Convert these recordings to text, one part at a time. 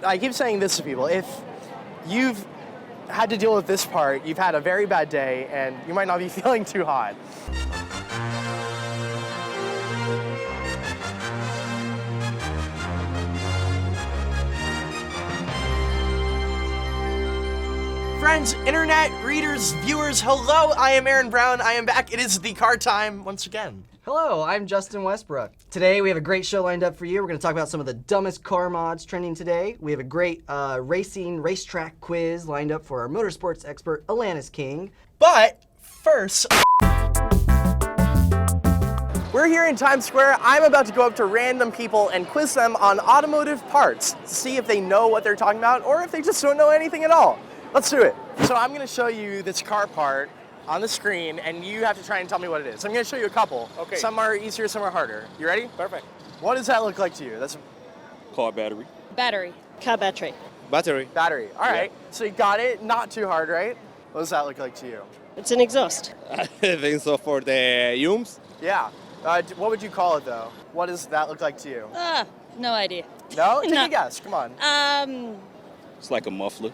I keep saying this to people. If you've had to deal with this part, you've had a very bad day, and you might not be feeling too hot. Friends, internet, readers, viewers, hello, I am Aaron Brown. I am back. It is the car time once again. Hello, I'm Justin Westbrook. Today we have a great show lined up for you. We're going to talk about some of the dumbest car mods trending today. We have a great racetrack quiz lined up for our motorsports expert, Alanis King. But first, we're here in Times Square. I'm about to go up to random people and quiz them on automotive parts to see if they know what they're talking about or if they just don't know anything at all. Let's do it. So I'm gonna show you this car part on the screen and you have to try and tell me what it is. I'm gonna show you a couple. Okay. Some are easier, some are harder. You ready? Perfect. What does that look like to you? That's Car battery. Battery. Car battery. Battery. battery. All right, so you got it, not too hard, right? What does that look like to you? It's an exhaust. I think so for the fumes. Yeah. What would you call it though? What does that look like to you? No idea. No? Take No. a guess, come on. It's like a muffler.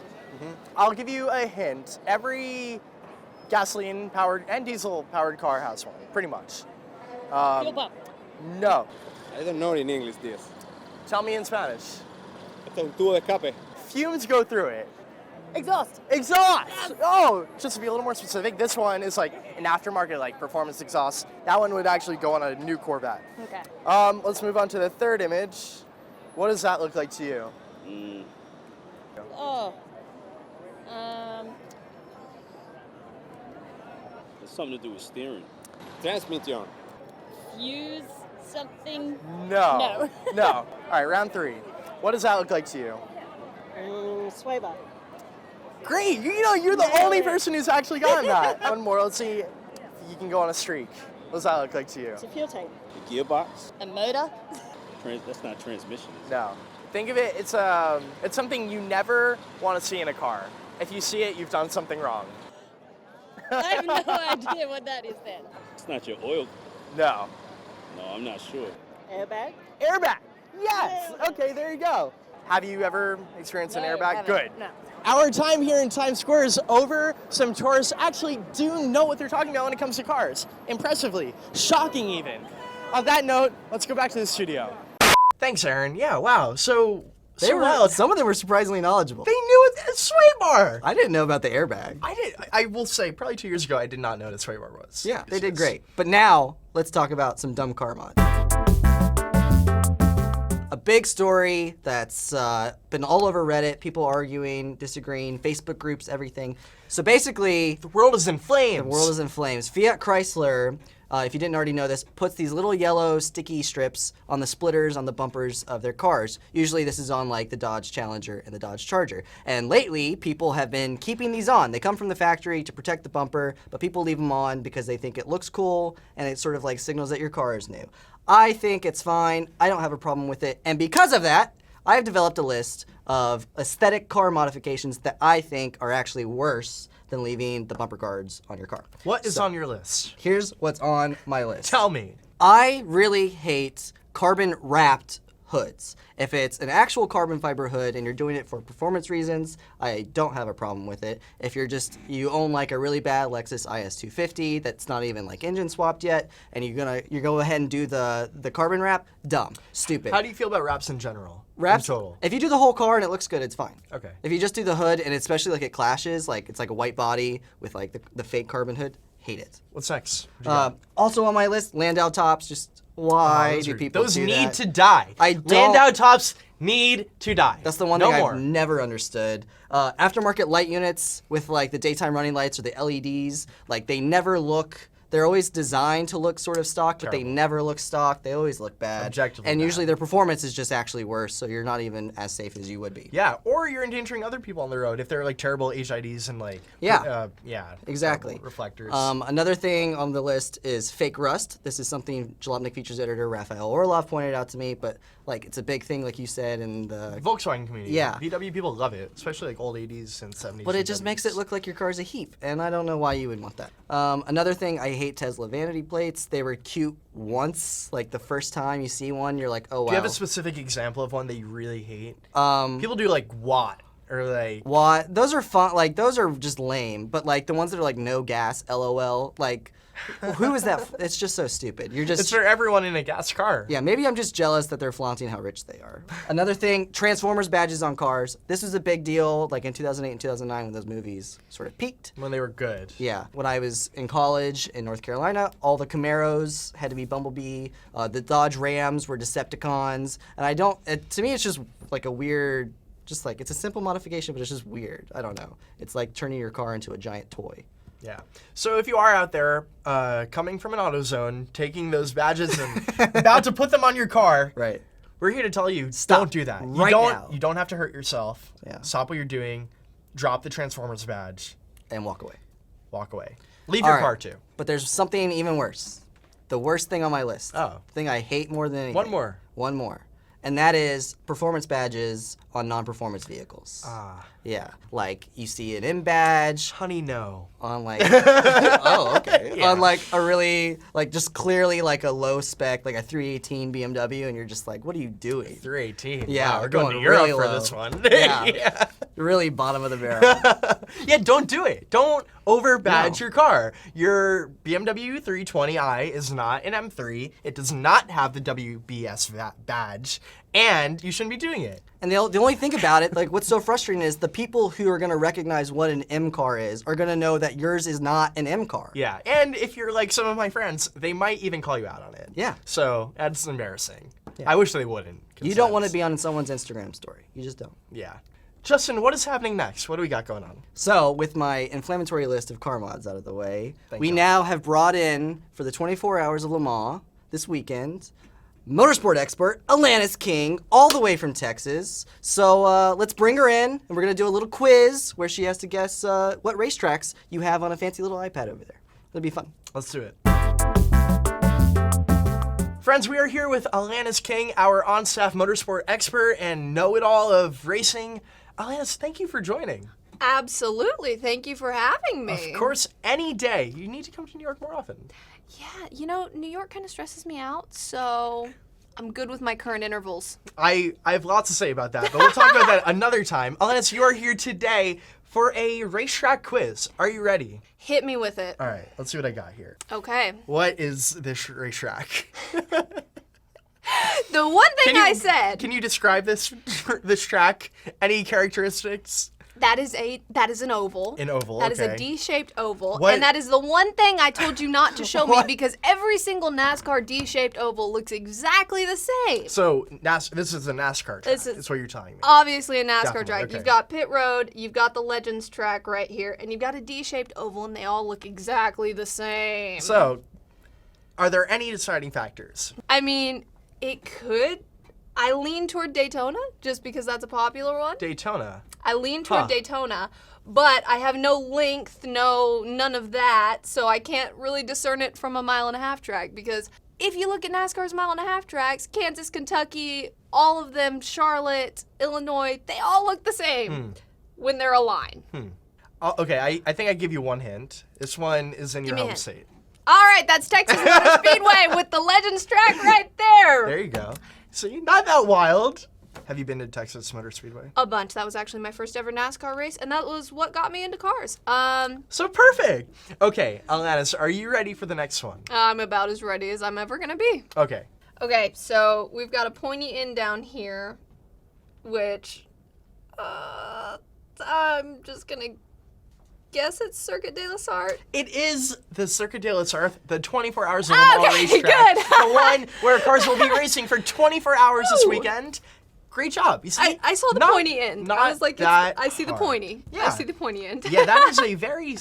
I'll give you a hint. Every gasoline-powered and diesel-powered car has one, pretty much. Fuel pump. No. I don't know in English this. Tell me in Spanish. Es un tubo de escape. Fumes go through it. Exhaust. Exhaust! Oh, just to be a little more specific, this one is like an aftermarket, like performance exhaust. That one would actually go on a new Corvette. Okay. Let's move on to the third image. What does that look like to you? Oh. It's something to do with steering. Transmission. Fuse something. No. No. No. All right, round three. What does that look like to you? Sway bar. Great, you're the only person who's actually gotten that. One more, let's see if you can go on a streak. What does that look like to you? It's a fuel tank. The gearbox. A motor. That's not transmission. Is it? No. Think of it, it's something you never want to see in a car. If you see it, you've done something wrong. I have no idea what that is then. It's not your oil. No. No, I'm not sure. Airbag. Airbag. Yes. Okay, there you go. Have you ever experienced an No, airbag? haven't. Good. No. Our time here in Times Square is over. Some tourists actually do know what they're talking about when it comes to cars. Impressively. Shocking even. On that note, let's go back to the studio. Thanks, Aaron. Yeah, wow. So Some of them were surprisingly knowledgeable. they knew it. Sway bar. I didn't know about the airbag. I will say, probably 2 years ago, I did not know what a sway bar was. Yeah, they did great. But now, let's talk about some dumb car mods. A big story that's been all over Reddit, people arguing, disagreeing, Facebook groups, everything. So basically, The world is in flames. the world is in flames. Fiat Chrysler, if you didn't already know this, puts these little yellow sticky strips on the splitters on the bumpers of their cars. Usually this is on like the Dodge Challenger and the Dodge Charger. And lately, people have been keeping these on. They come from the factory to protect the bumper, but people leave them on because they think it looks cool and it sort of like signals that your car is new. I think it's fine. I don't have a problem with it. And because of that, I've developed a list of aesthetic car modifications that I think are actually worse than leaving the bumper guards on your car. What is on your list? Here's what's on my list. Tell me. I really hate carbon wrapped hoods. If it's an actual carbon fiber hood and you're doing it for performance reasons, I don't have a problem with it. If you own like a really bad Lexus IS250 that's not even like engine swapped yet, and you go ahead and do the carbon wrap, dumb, stupid. How do you feel about wraps in general? Wraps, In total. if you do the whole car and it looks good, it's fine. Okay. If you just do the hood and especially like it clashes, like it's like a white body with like the fake carbon hood, hate it. What's next? What you got? Also on my list, Landau tops. Just why Those do are- people Those do need that? to die. I don't- Landau tops need to die. That's the one no thing more. I've never understood. Aftermarket light units with like the daytime running lights or the LEDs, like they never look. They're always designed to look sort of stock, but they Terrible. never look stock. They always look bad. Objectively and bad. usually their performance is just actually worse, so you're not even as safe as you would be. Yeah, or you're endangering other people on the road if they're like terrible HIDs and like Yeah. yeah, Exactly. terrible reflectors. Another thing on the list is fake rust. This is something Jalopnik features editor Raphael Orlov pointed out to me, but like it's a big thing, like you said, in the Volkswagen community. Yeah. VW people love it, especially like old 80s and 70s. But it just VWs. makes it look like your car's a heap, and I don't know why you would want that. Another thing I hate Tesla vanity plates. They were cute once, like the first time you see one, you're like, oh wow. Do you have a specific example of one that you really hate? Um, People do like Watt or like. What? Those are fun. Like those are just lame. But like the ones that are like no gas, LOL. Like, who is that? It's just so stupid. You're just. It's for everyone in a gas car. Yeah, maybe I'm just jealous that they're flaunting how rich they are. Another thing, Transformers badges on cars. This was a big deal, like in 2008 and 2009 when those movies sort of peaked. When they were good. Yeah, when I was in college in North Carolina, all the Camaros had to be Bumblebee. The Dodge Rams were Decepticons, and I don't. To me, it's just like a weird. Just like it's a simple modification, but it's just weird. I don't know. It's like turning your car into a giant toy. Yeah. So if you are out there coming from an AutoZone, taking those badges and about to put them on your car, Right. we're here to tell you, Stop don't do that. right now. You don't have to hurt yourself. Yeah. Stop what you're doing. Drop the Transformers badge. And walk away. Walk away. Leave All your right. car too. But there's something even worse. The worst thing on my list. Oh. Thing I hate more than anything. One more. One more. And that is performance badges on non-performance vehicles. Ah. Yeah. Like you see an M badge Honey, no. on like oh, okay. Yeah. On like a really like just clearly like a low spec, like a 318 BMW, and you're just like, what are you doing? 318. Yeah, Wow, we're we're going to going Europe really for low. this one. Yeah. Yeah. Really bottom of the barrel. Yeah, don't do it. Don't over-badge No. your car. Your BMW 320i is not an M3. It does not have the WBS badge, and you shouldn't be doing it. And the only thing about it, like what's so frustrating is the people who are gonna recognize what an M car is are gonna know that yours is not an M car. Yeah, and if you're like some of my friends, they might even call you out on it. Yeah. So that's embarrassing. Yeah. I wish they wouldn't. 'cause You don't want to that's- be on someone's Instagram story. You just don't. Yeah. Justin, what is happening next? What do we got going on? So, with my inflammatory list of car mods out of the way, Thank we God. now have brought in, for the 24 hours of Le Mans this weekend, motorsport expert Alanis King, all the way from Texas. So let's bring her in, and we're going to do a little quiz where she has to guess what racetracks you have on a fancy little iPad over there. It'll be fun. Let's do it. Friends, we are here with Alanis King, our on-staff motorsport expert and know-it-all of racing. Alanis, thank you for joining. Absolutely. Thank you for having me. Of course, any day. You need to come to New York more often. Yeah, you know, New York kind of stresses me out, so I'm good with my current intervals. I have lots to say about that, but we'll talk about that another time. Alanis, you are here today for a racetrack quiz. Are you ready? Hit me with it. All right, let's see what I got here. Okay. What is this racetrack? The one thing I said. Can you describe this track? Any characteristics? That is an oval. An oval, That is a okay. D-shaped oval. What- And that is the one thing I told you not to show me What? because every single NASCAR D-shaped oval looks exactly the same. So this is a NASCAR track. This is- That's what you're telling me. Obviously a NASCAR Definitely, track. okay. You've got pit road, you've got the Legends track right here, and you've got a D-shaped oval, and they all look exactly the same. So, are there any deciding factors? I mean, it could. I lean toward Daytona just because that's a popular one. Daytona. I lean toward Huh. Daytona, but I have no length, none of that, so I can't really discern it from a 1.5-mile track because if you look at NASCAR's 1.5-mile tracks, Kansas, Kentucky, all of them, Charlotte, Illinois, they all look the same when they're aligned. Oh, okay, I think I give you one hint. This one is in your me a home hint. state. All right, that's Texas Motor Speedway with the Legends track right there. There you go. So you're not that wild. Have you been to Texas Motor Speedway? A bunch. That was actually my first ever NASCAR race, and that was what got me into cars. So perfect. Okay, Alanis, are you ready for the next one? I'm about as ready as I'm ever gonna be. Okay. Okay, so we've got a pointy end down here, which I'm just gonna guess it's Circuit de la Sarthe. It is the Circuit de la Sarthe, the 24 hours of Le Mans Okay, racetrack. good. The one where cars will be racing for 24 hours this weekend. Great job. You see, I saw the not- pointy end. Not I was like, that I see the hard. pointy. Yeah. I see the pointy end. Yeah, that is a very,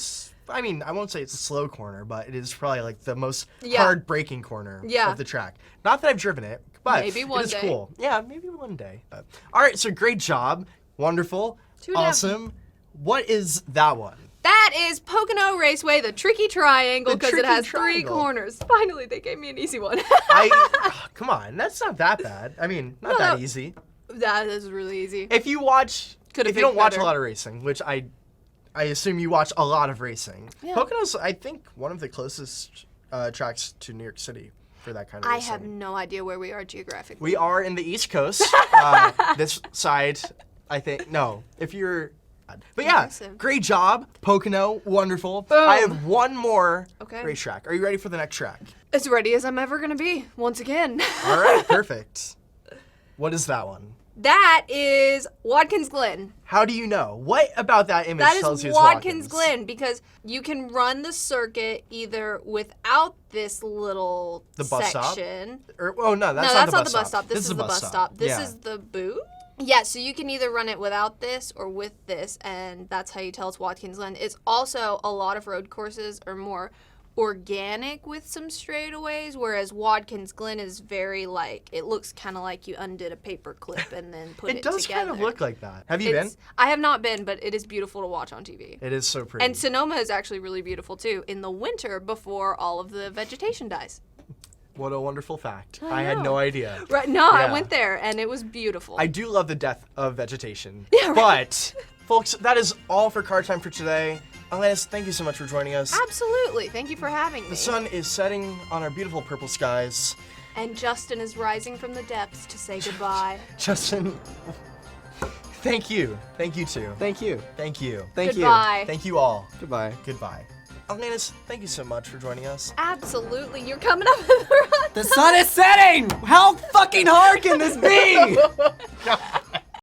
I mean, I won't say it's a slow corner, but it is probably like the most Yeah. hard braking corner Yeah. of the track. Not that I've driven it, but Maybe one it is day. cool. Yeah, maybe one day. But, all right, so great job. Wonderful. 2.5. Awesome. What is that one? That is Pocono Raceway, the tricky triangle, The because it tricky has 3 triangle. corners. Finally, they gave me an easy one. Come on, that's not that bad. I mean, not No, that no. easy. That is really easy. If you watch, Could've if you don't picked watch better. a lot of racing, which I assume you watch a lot of racing, Yeah. Pocono's, I think, one of the closest tracks to New York City for that kind of I racing. have no idea where we are geographically. We are in the East Coast. This side, I think. No, if you're. But yeah, Impressive. great job, Pocono. Wonderful. Boom. I have one more Okay. racetrack. Are you ready for the next track? As ready as I'm ever gonna be, once again. All right, perfect. What is that one? That is Watkins Glen. How do you know? What about that image That tells is you it's Watkins Glen because you can run the circuit either without this little The bus stop? section. Oh no, that's not the bus stop. This is the bus stop. This Yeah. is the booth. Yeah, so you can either run it without this or with this, and that's how you tell it's Watkins Glen. It's also a lot of road courses are more organic with some straightaways, whereas Watkins Glen is very like, it looks kind of like you undid a paper clip and then put it It does together. kind of look like that. Have you been? I have not been, but it is beautiful to watch on TV. It is so pretty. And Sonoma is actually really beautiful too in the winter before all of the vegetation dies. What a wonderful fact. I I had know. no idea. Right? No, I Yeah. went there and it was beautiful. I do love the death of vegetation. Yeah, right. But, folks, that is all for Car Time for today. Alanis, thank you so much for joining us. Absolutely. Thank you for having me. The sun is setting on our beautiful purple skies. And Justin is rising from the depths to say goodbye. Justin, thank you. Thank you too. Thank you. Thank you. Thank Goodbye. Thank you all. you. Goodbye. Goodbye. Alanis, thank you so much for joining us. Absolutely. You're coming up with the The sun is setting! How fucking hard can this be?